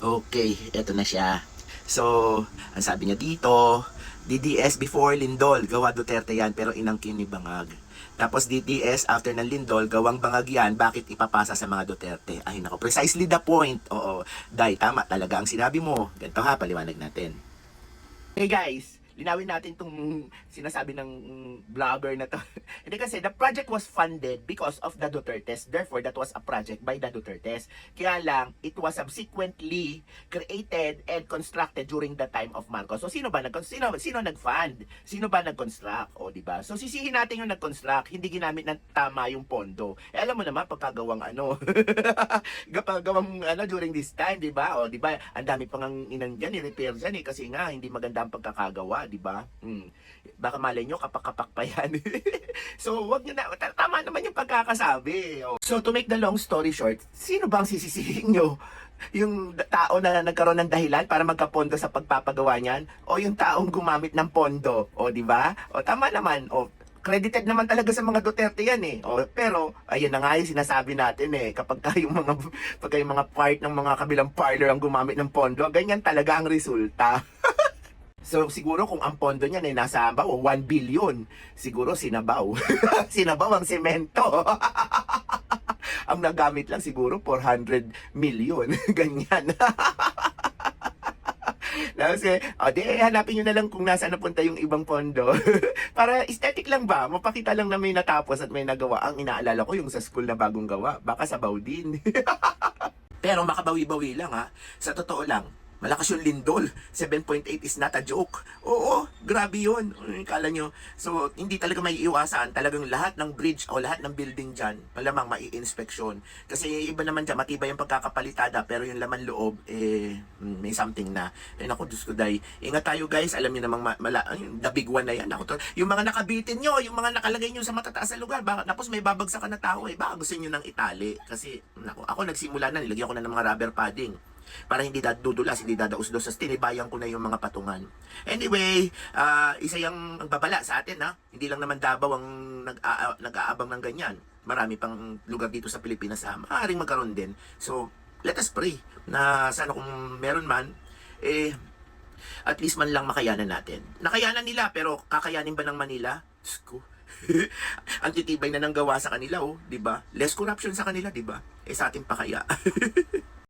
Okay, eto na siya. So, ang sabi niya dito, DDS before Lindol, gawa Duterte yan, pero inangkin ni Bangag. Tapos DDS after ng Lindol, gawang Bangag yan, bakit ipapasa sa mga Duterte? Ay nako, precisely the point. Oo, Day, tama talaga ang sinabi mo. Ganito ha, paliwanag natin. Hey guys, linawin natin tong sinasabi ng vlogger na to. Hindi kasi the project was funded because of the Dutertes. Therefore, that was a project by the Dutertes. Kaya lang, it was subsequently created and constructed during the time of Marcos. So sino ba sino nag-fund? Sino ba nag-construct? O di ba? So sisihin natin yung nag-construct, hindi ginamit ng tama yung pondo. Eh alam mo naman pagkagawang ano, gawang ano during this time, di ba? O di ba? Ang dami pang inang diyan, i-repair diyan eh kasi nga hindi maganda ang pagkakagawa, di ba? Baka malay nyo kapak-kapak pa yan. So, wag nyo na, tama naman yung pagkakasabi. Oh. So, to make the long story short, sino bang sisisihin nyo? Yung tao na nagkaroon ng dahilan para magkapondo sa pagpapagawa niyan? O yung taong gumamit ng pondo? O, di ba? O, tama naman. O, credited naman talaga sa mga Duterte yan eh. O, pero, ayun na nga yung sinasabi natin eh. Kapag pagka yung mga part ng mga kabilang parlor ang gumamit ng pondo, ganyan talaga ang resulta. So siguro kung ang pondo niya ay nasa 1 billion, siguro sinabaw. Sinabaw ang semento. Ang nagamit lang siguro 400 million. Ganyan. Kasi, di hanapin nyo na lang kung nasaan napunta yung ibang pondo. Para aesthetic lang ba? Mapakita lang na may natapos at may nagawa. Ang inaalala ko yung sa school na bagong gawa. Baka sabaw din. Pero makabawi-bawi lang ha. Sa totoo lang, malakas yung lindol. 7.8 is not a joke. Oo, grabe yun. Kala nyo. So, hindi talaga may iwasan. Talagang lahat ng bridge o lahat ng building dyan, malamang mai-inspeksyon. Kasi iba naman dyan, matibay yung pagkakapalitada, pero yung laman loob, may something na. Naku, Diyos ko, day. Ingat tayo guys. Alam nyo namang the big one na yan. Naku, yung mga nakabitin nyo, yung mga nakalagay nyo sa matataas na lugar, tapos may babagsakan na tao eh. Baka gusto nyo ng itali. Kasi, naku, ako nagsimula na, nilagyan ko na ng mga rubber padding para hindi dudulas, hindi dadaus-dos, tinibayan ko na yung mga patungan. Anyway, isa yung babala sa atin ha. Hindi lang naman Davao ang nag-aabang ng ganyan. Marami pang lugar dito sa Pilipinas ha. Maaaring magkaroon din. So, let us pray na sana kung meron man, at least man lang makayanan natin. Nakayanan nila, pero kakayanin ba ng Manila? Diyos ko. Ang titibay na ng gawa sa kanila, oh, 'di ba? Less corruption sa kanila, 'di ba? Sa atin pa kaya.